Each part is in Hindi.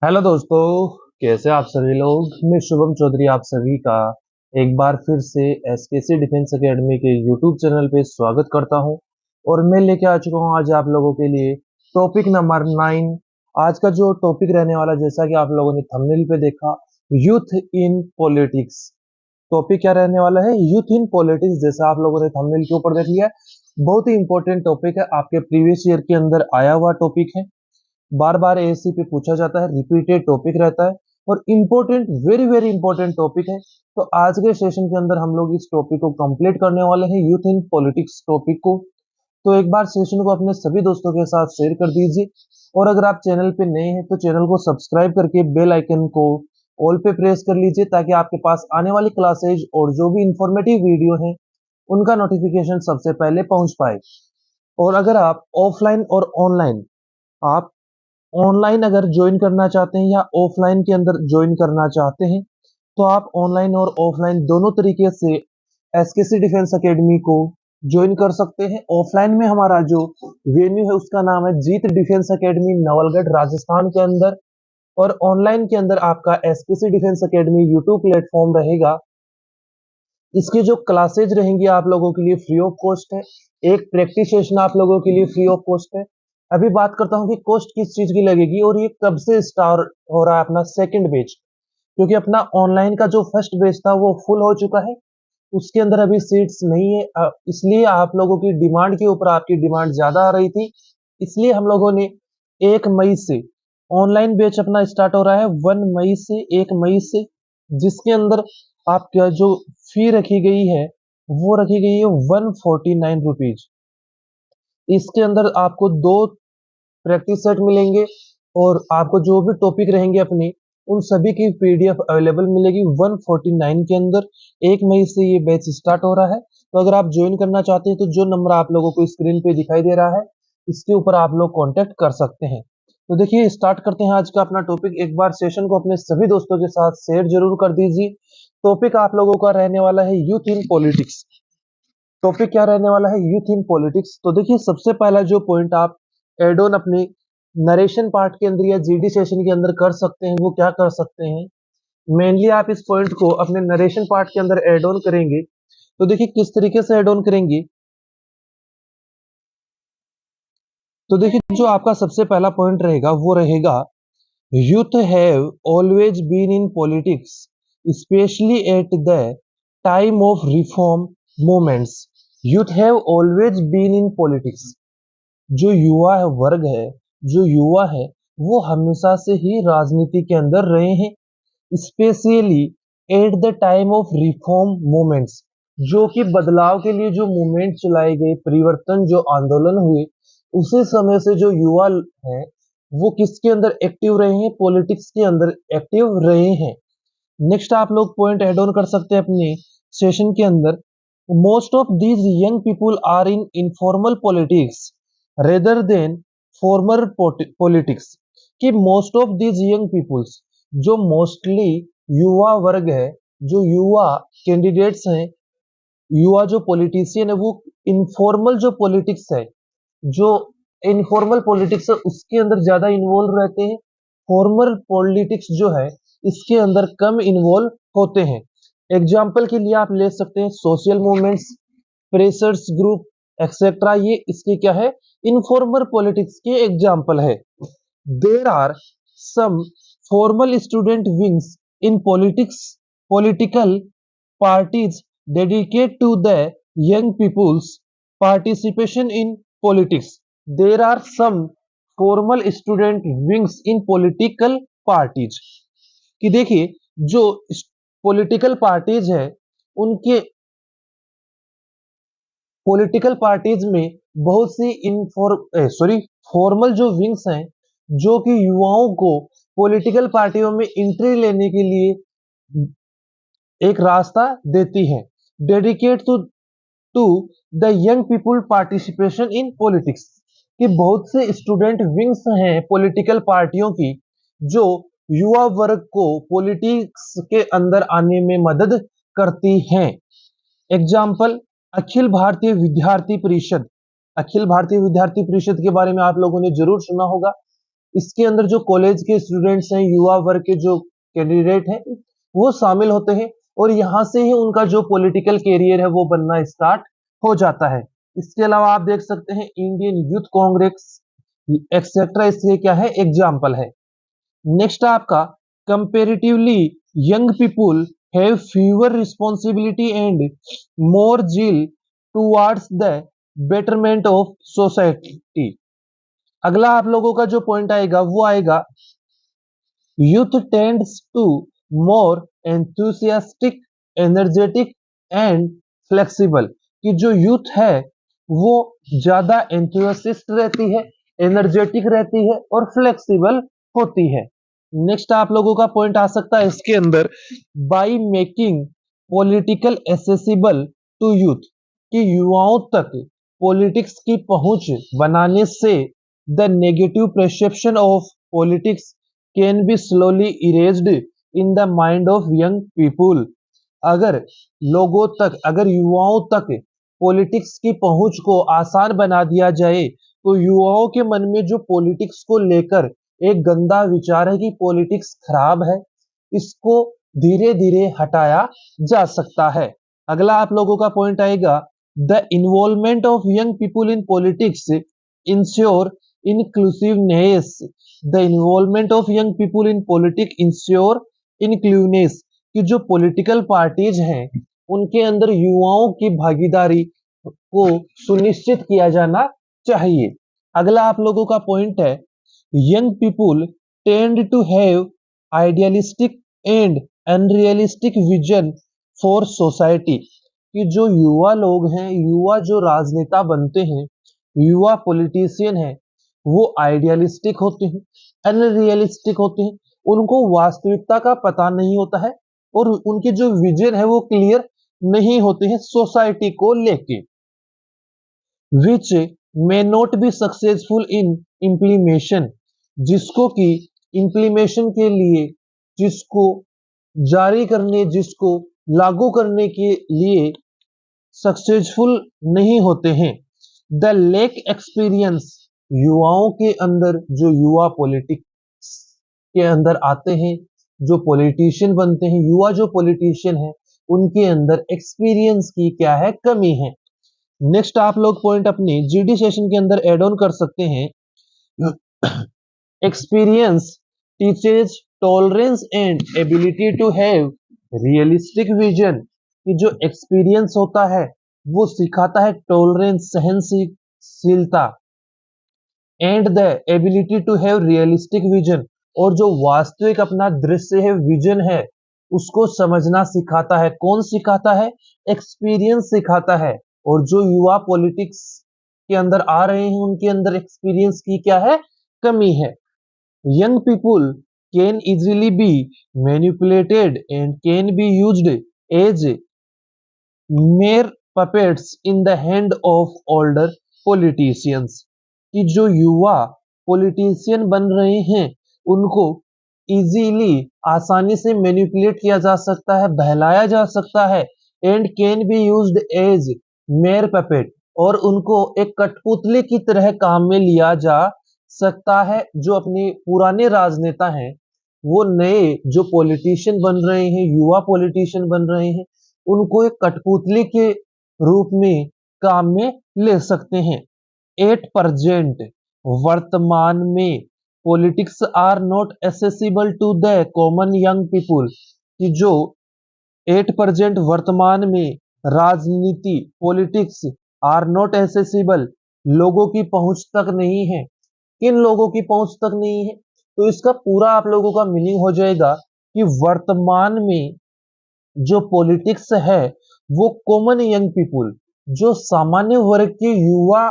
हेलो दोस्तों, कैसे आप सभी लोग। मैं शुभम चौधरी आप सभी का एक बार फिर से एसकेसी डिफेंस एकेडमी के यूट्यूब चैनल पे स्वागत करता हूं। और मैं लेके आ चुका हूं आज आप लोगों के लिए टॉपिक नंबर 9। आज का जो टॉपिक रहने वाला, जैसा कि आप लोगों ने थंबनेल पे देखा, यूथ इन पॉलिटिक्स। टॉपिक क्या रहने वाला है? Youth in politics. जैसा आप लोगों ने थंबनेल के ऊपर देख लिया, बहुत ही इंपॉर्टेंट टॉपिक है, आपके प्रीवियस ईयर के अंदर आया हुआ टॉपिक है। बार बार एएससी पे पूछा जाता है, रिपीटेड टॉपिक रहता है और important, very very important topic है। तो आज के सेशन के अंदर हम लोग इस टॉपिक को कंप्लीट करने वाले हैं, यूथ इन पॉलिटिक्स टॉपिक को। तो एक बार सेशन को अपने सभी दोस्तों के साथ शेयर कर दीजिए। और अगर आप चैनल पे नए हैं तो चैनल को सब्सक्राइब करके बेल आइकन को ऑल पे प्रेस कर लीजिए, ताकि आपके पास आने वाली क्लासेज और जो भी इंफॉर्मेटिव वीडियो है उनका नोटिफिकेशन सबसे पहले पहुंच पाए। और अगर आप ऑफलाइन और ऑनलाइन, आप ऑनलाइन अगर ज्वाइन करना चाहते हैं या ऑफलाइन के अंदर ज्वाइन करना चाहते हैं, तो आप ऑनलाइन और ऑफलाइन दोनों तरीके से एसकेसी डिफेंस एकेडमी को ज्वाइन कर सकते हैं। ऑफलाइन में हमारा जो वेन्यू है उसका नाम है जीत डिफेंस एकेडमी, नवलगढ़, राजस्थान के अंदर। और ऑनलाइन के अंदर आपका एसकेसी डिफेंस एकेडमी यूट्यूब प्लेटफॉर्म रहेगा। इसकी जो क्लासेज रहेंगी आप लोगों के लिए फ्री ऑफ कॉस्ट है। एक प्रैक्टिस सेशन आप लोगों के लिए फ्री ऑफ कॉस्ट है। अभी बात करता हूँ कि कॉस्ट किस चीज की लगेगी और ये कब से स्टार्ट हो रहा है अपना सेकंड बैच। क्योंकि अपना ऑनलाइन का जो फर्स्ट बैच था वो फुल हो चुका है, उसके अंदर अभी सीट्स नहीं है। इसलिए आप लोगों की डिमांड के ऊपर, आपकी डिमांड ज्यादा आ रही थी, इसलिए हम लोगों ने 1 मई से ऑनलाइन बैच अपना स्टार्ट हो रहा है। 1 मई से, 1 मई से, जिसके अंदर आपका जो फी रखी गई है वो रखी गई है 149 रुपीज। इसके अंदर आपको 2 प्रैक्टिस सेट मिलेंगे और आपको जो भी टॉपिक रहेंगे अपने, उन सभी की पीडीएफ अवेलेबल मिलेगी 149 के अंदर। 1 मई से ये बैच स्टार्ट हो रहा है। तो अगर आप ज्वाइन करना चाहते हैं तो जो नंबर आप लोगों को स्क्रीन पे दिखाई दे रहा है, इसके ऊपर आप लोग कांटेक्ट कर सकते हैं। तो देखिए, स्टार्ट करते हैं आज का अपना टॉपिक। एक बार सेशन को अपने सभी दोस्तों के साथ शेयर जरूर कर दीजिए। टॉपिक आप लोगों का रहने वाला है यूथ इन पॉलिटिक्स। टॉपिक क्या रहने वाला है? Youth in politics. तो देखिए, सबसे पहला जो पॉइंट आप एड ऑन अपने नरेशन पार्ट के अंदर या जीडी सेशन के अंदर कर सकते हैं, वो क्या कर सकते हैं? मेनली आप इस पॉइंट को अपने नरेशन पार्ट के अंदर एड ऑन करेंगे। तो देखिए किस तरीके से एड ऑन करेंगे। तो देखिए, जो आपका सबसे पहला पॉइंट रहेगा वो रहेगा, youth have always been in politics, specially at the time of reform movements. Youth have always been in politics. जो युवा वर्ग है, जो युवा है, वो हमेशा से ही राजनीति के अंदर रहे हैं, specially at the time of reform movements. जो कि बदलाव के लिए जो मूवमेंट चलाए गए, परिवर्तन जो आंदोलन हुए, उसी समय से जो युवा हैं वो किसके अंदर एक्टिव रहे हैं? पॉलिटिक्स के अंदर एक्टिव रहे हैं। नेक्स्ट आप लोग पॉइंट ऐड ऑन कर सकते हैं अपने सेशन के अंदर, most of these young people are in informal politics rather than formal politics. कि most of these young peoples, जो मोस्टली युवा वर्ग है, जो युवा कैंडिडेट्स हैं, युवा जो पॉलिटिशियन है, वो इनफॉर्मल जो पॉलिटिक्स है, जो इनफॉर्मल पॉलिटिक्स है उसके अंदर ज्यादा इन्वॉल्व रहते हैं। फॉर्मल पॉलिटिक्स जो है इसके अंदर कम इन्वॉल्व होते हैं। एग्जाम्पल के लिए आप ले सकते हैं social movements, pressures group, etcetera. ये इसके क्या है? इनफॉर्मल पॉलिटिक्स के एग्जाम्पल है। There are some formal student wings in politics, political parties dedicate to the young people's participation in politics. There are some formal student wings in political parties। कि देखिए, जो पॉलिटिकल पार्टीज है, उनके पॉलिटिकल पार्टीज में बहुत सी फॉर्मल जो विंग्स हैं, जो कि युवाओं को पॉलिटिकल पार्टियों में एंट्री लेने के लिए एक रास्ता देती है। Dedicate to the young people participation in politics. कि बहुत से स्टूडेंट विंग्स हैं पॉलिटिकल पार्टियों की, जो युवा वर्ग को पॉलिटिक्स के अंदर आने में मदद करती हैं। एग्जाम्पल, अखिल भारतीय विद्यार्थी परिषद। अखिल भारतीय विद्यार्थी परिषद के बारे में आप लोगों ने जरूर सुना होगा। इसके अंदर जो कॉलेज के स्टूडेंट्स हैं, युवा वर्ग के जो कैंडिडेट हैं, वो शामिल होते हैं और यहाँ से ही उनका जो पॉलिटिकल कैरियर है वो बनना स्टार्ट हो जाता है। इसके अलावा आप देख सकते हैं इंडियन यूथ कांग्रेस एक्सेट्रा, इसके क्या है एग्जाम्पल है। नेक्स्ट आपका comparatively young people have fewer responsibility and more zeal towards the betterment of society. अगला आप लोगों का जो पॉइंट आएगा वो आएगा youth tends to more enthusiastic, energetic and flexible. कि जो यूथ है वो ज्यादा एंथुसियास्ट रहती है, एनर्जेटिक रहती है और फ्लेक्सिबल होती है। नेक्स्ट आप लोगों का पॉइंट आ सकता है इसके अंदर by making political accessible to youth. कि युवाओं तक पॉलिटिक्स की पहुंच बनाने से the negative perception of politics can be slowly erased in the mind of young people. अगर लोगों तक, अगर युवाओं तक पॉलिटिक्स की पहुंच को आसान बना दिया जाए तो युवाओं के मन में जो पॉलिटिक्स को लेकर एक गंदा विचार है कि पॉलिटिक्स खराब है, इसको धीरे धीरे हटाया जा सकता है। अगला आप लोगों का पॉइंट आएगा the involvement of young people in politics ensure inclusiveness। the involvement of young people in politics ensure inclusiveness। कि जो पॉलिटिकल पार्टीज हैं उनके अंदर युवाओं की भागीदारी को सुनिश्चित किया जाना चाहिए। अगला आप लोगों का पॉइंट है young people tend to have idealistic and unrealistic vision for society. कि जो युवा लोग हैं, युवा जो राजनेता बनते हैं, युवा पॉलिटिशियन है, वो आइडियलिस्टिक होते हैं, अनरियलिस्टिक होते हैं, उनको वास्तविकता का पता नहीं होता है और उनके जो विजन है वो क्लियर नहीं होते हैं सोसाइटी को लेके। Which may not be successful in implementation. जिसको कि इम्प्लीमेशन के लिए, जिसको जारी करने, जिसको लागू करने के लिए सक्सेसफुल नहीं होते हैं। The lake experience. युवाओं के अंदर, जो युवा पॉलिटिक्स के अंदर आते हैं, जो पॉलिटिशियन बनते हैं, युवा जो पॉलिटिशियन है उनके अंदर एक्सपीरियंस की क्या है कमी है। नेक्स्ट आप लोग पॉइंट अपने जीडी सेशन के अंदर एड ऑन कर सकते हैं experience teaches tolerance and ability to have realistic vision. कि जो एक्सपीरियंस होता है वो सिखाता है टॉलरेंस, सहनशीलता, and the ability to have realistic vision. और जो वास्तविक अपना दृश्य है, विजन है, उसको समझना सिखाता है। कौन सिखाता है? एक्सपीरियंस सिखाता है। और जो युवा पॉलिटिक्स के अंदर आ रहे हैं उनके अंदर एक्सपीरियंस की क्या है कमी है। Young people can easily be manipulated and can be used as mere puppets in the hand of older politicians. कि जो युवा पॉलिटिशियन बन रहे हैं उनको इजीली, आसानी से मैनिपुलेट किया जा सकता है, बहलाया जा सकता है, and can be used as mere puppet. और उनको एक कठपुतली की तरह काम में लिया जा सकता है। जो अपने पुराने राजनेता हैं वो नए जो पॉलिटिशियन बन रहे हैं, युवा पॉलिटिशियन बन रहे हैं, उनको एक कठपुतली के रूप में काम में ले सकते हैं। 8% वर्तमान में politics are not accessible to the common young people. कि जो 8% वर्तमान में राजनीति, पॉलिटिक्स आर नॉट एसेसिबल, लोगों की पहुंच तक नहीं है। किन लोगों की पहुंच तक नहीं है? तो इसका पूरा आप लोगों का मीनिंग हो जाएगा कि वर्तमान में जो पॉलिटिक्स है वो कॉमन यंग पीपुल, जो सामान्य वर्ग के युवा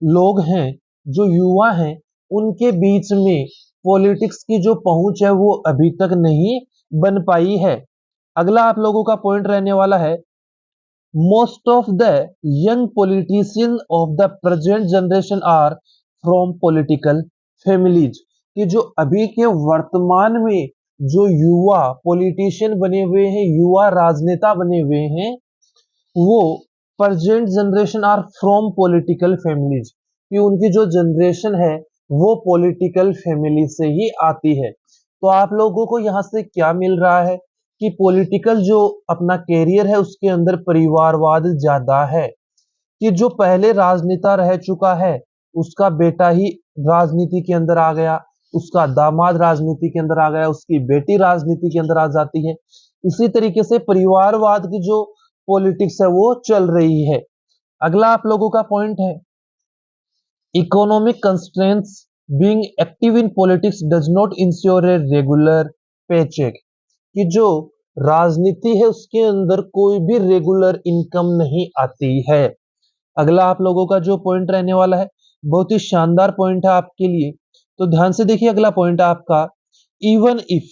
लोग हैं, जो युवा हैं, उनके बीच में पॉलिटिक्स की जो पहुंच है वो अभी तक नहीं बन पाई है। अगला आप लोगों का पॉइंट रहने वाला है most of the young politician of the present generation are from political families. कि जो अभी के वर्तमान में जो युवा पॉलिटिशियन बने हुए हैं, युवा राजनेता बने हुए हैं, वो present generation are from political families. कि उनकी जो जनरेशन है वो पॉलिटिकल फैमिली से ही आती है। तो आप लोगों को यहाँ से क्या मिल रहा है कि पॉलिटिकल जो अपना कैरियर है उसके अंदर परिवारवाद ज्यादा है, कि जो पहले राजनेता रह चुका है उसका बेटा ही राजनीति के अंदर आ गया, उसका दामाद राजनीति के अंदर आ गया, उसकी बेटी राजनीति के अंदर आ जाती है। इसी तरीके से परिवारवाद की जो पॉलिटिक्स है वो चल रही है। अगला आप लोगों का पॉइंट है, economic constraints being active in politics does not ensure a regular paycheque, कि जो राजनीति है उसके अंदर कोई भी रेगुलर इनकम नहीं आती है। अगला आप लोगों का जो पॉइंट रहने वाला है बहुत ही शानदार पॉइंट है आपके लिए, तो ध्यान से देखिए। अगला पॉइंट आपका, even if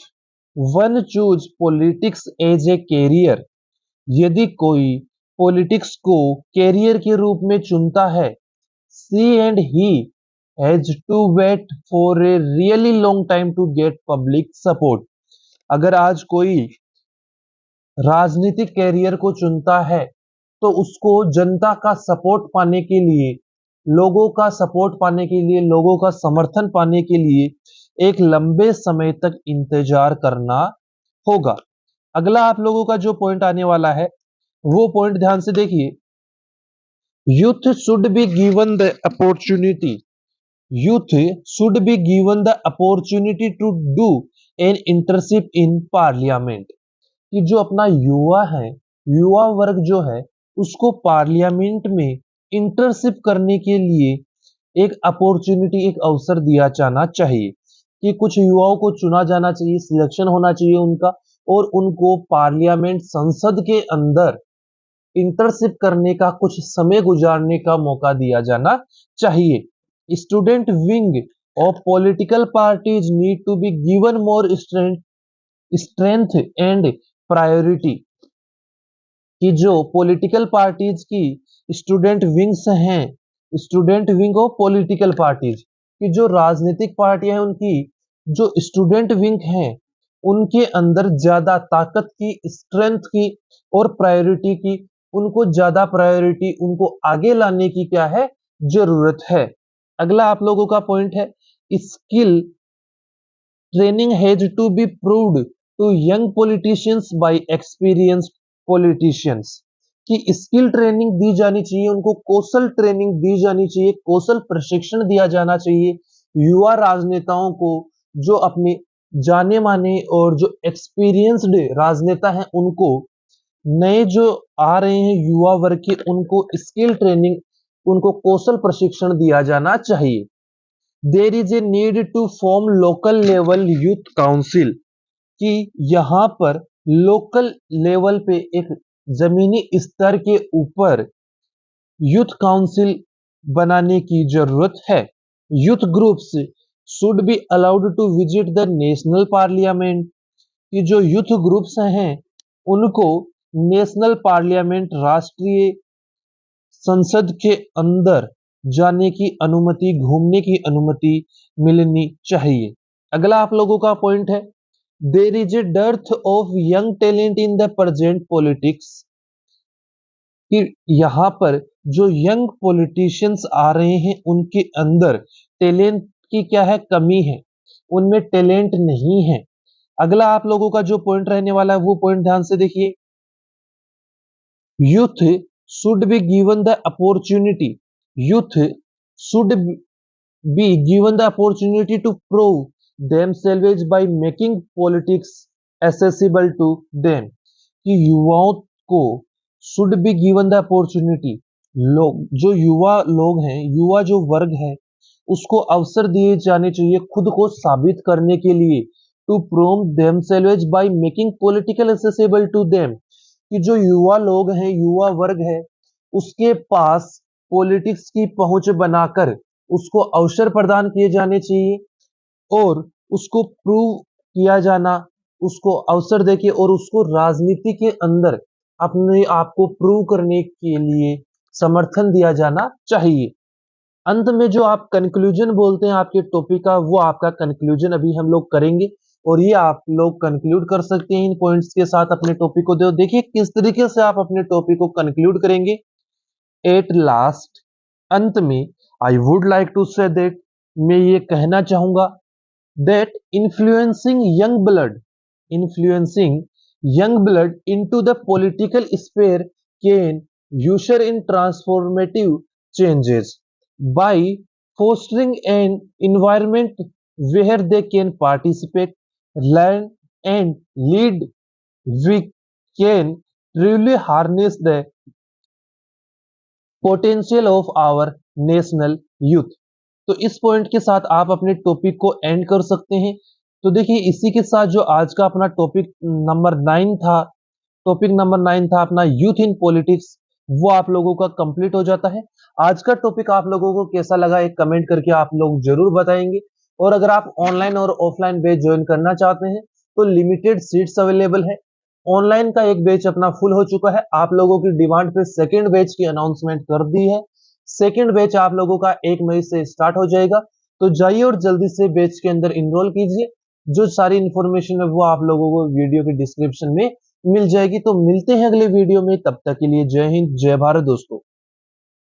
one choose politics as a career, यदि कोई पॉलिटिक्स को कैरियर के रूप में चुनता है, she and he has to wait for a really long time to get public support. अगर आज कोई राजनीतिक कैरियर को चुनता है तो उसको जनता का सपोर्ट पाने के लिए, लोगों का सपोर्ट पाने के लिए, लोगों का समर्थन पाने के लिए एक लंबे समय तक इंतजार करना होगा। अगला आप लोगों का जो पॉइंट आने वाला है वो पॉइंट ध्यान से देखिए, youth should be given the opportunity, youth should be given the opportunity to do an internship in parliament, कि जो अपना युवा है, युवा वर्ग जो है उसको पार्लियामेंट में इंटर्नशिप करने के लिए एक अपॉर्चुनिटी, एक अवसर दिया जाना चाहिए, कि कुछ युवाओं को चुना जाना चाहिए, सिलेक्शन होना चाहिए उनका, और उनको पार्लियामेंट संसद के अंदर इंटर्नशिप करने का, कुछ समय गुजारने का मौका दिया जाना चाहिए। Student wing of political parties need to be given more strength and priority, कि जो पॉलिटिकल पार्टीज की स्टूडेंट विंग्स हैं, student wing of political parties, कि जो राजनीतिक पार्टियां हैं उनकी जो स्टूडेंट विंग हैं उनके अंदर ज्यादा ताकत की, स्ट्रेंथ की और प्रायोरिटी की, उनको ज्यादा प्रायोरिटी, उनको आगे लाने की क्या है, जरूरत है। अगला आप लोगों का पॉइंट है, skill training has to be proved to young politicians by experienced politicians, कि स्किल ट्रेनिंग दी जानी चाहिए, उनको कौशल ट्रेनिंग दी जानी चाहिए, कौशल प्रशिक्षण दिया जाना चाहिए युवा राजनेताओं को, जो अपने जाने माने और जो एक्सपीरियंस्ड राजनेता हैं उनको, नए जो आ रहे हैं युवा वर्ग के उनको स्किल ट्रेनिंग, उनको कौशल प्रशिक्षण दिया जाना चाहिए। There is a need to form local level youth council, कि यहाँ पर लोकल लेवल पे एक जमीनी स्तर के ऊपर यूथ काउंसिल बनाने की जरूरत है। Youth groups should be allowed to visit the national parliament, कि जो यूथ ग्रुप्स हैं उनको नेशनल पार्लियामेंट, राष्ट्रीय संसद के अंदर जाने की अनुमति, घूमने की अनुमति मिलनी चाहिए। अगला आप लोगों का पॉइंट है, there is a dearth of young talent in the present politics, कि यहाँ पर जो यंग पॉलिटिशियंस आ रहे हैं उनके अंदर टैलेंट की क्या है, कमी है, उनमें टैलेंट नहीं है। अगला आप लोगों का जो पॉइंट रहने वाला है वो पॉइंट ध्यान से देखिए, youth should be given the opportunity, youth should be given the opportunity to prove themselves by making politics accessible to them, कि युवाओं को should be given the opportunity, लोग जो युवा लोग हैं, युवा जो वर्ग है उसको अवसर दिए जाने चाहिए खुद को साबित करने के लिए, to prove themselves by making political accessible to them, कि जो युवा लोग हैं, युवा वर्ग है, उसके पास पॉलिटिक्स की पहुंच बनाकर उसको अवसर प्रदान किए जाने चाहिए और उसको प्रूव किया जाना, उसको अवसर देके और उसको राजनीति के अंदर अपने आप को प्रूव करने के लिए समर्थन दिया जाना चाहिए। अंत में जो आप कंक्लूजन बोलते हैं आपके टॉपिक का, वो आपका कंक्लूजन अभी हम लोग करेंगे और ये आप लोग कंक्लूड कर सकते हैं इन पॉइंट्स के साथ अपने टॉपिक को। देखिए किस तरीके से आप अपने टॉपिक को कंक्लूड करेंगे। एट लास्ट, अंत में, I would like to say that मैं ये कहना चाहूंगा that influencing young blood into the political sphere can usher in transformative changes by fostering an environment where they can participate, learn, and lead. We can truly harness the potential of our national youth. तो इस पॉइंट के साथ आप अपने टॉपिक को एंड कर सकते हैं। तो देखिए इसी के साथ जो आज का अपना टॉपिक नंबर 9 था अपना यूथ इन पॉलिटिक्स, वो आप लोगों का कंप्लीट हो जाता है। आज का टॉपिक आप लोगों को कैसा लगा एक कमेंट करके आप लोग जरूर बताएंगे। और अगर आप ऑनलाइन और ऑफलाइन बैच ज्वाइन करना चाहते हैं तो लिमिटेड सीट्स अवेलेबल है। ऑनलाइन का एक बैच अपना फुल हो चुका है, आप लोगों की डिमांड पे सेकंड बैच की अनाउंसमेंट कर दी है। सेकंड बैच आप लोगों का 1 मई से स्टार्ट हो जाएगा, तो जाइए और जल्दी से बैच के अंदर इनरोल कीजिए। जो सारी इंफॉर्मेशन है वो आप लोगों को वीडियो के डिस्क्रिप्शन में मिल जाएगी। तो मिलते हैं अगले वीडियो में, तब तक के लिए जय हिंद जय भारत दोस्तों।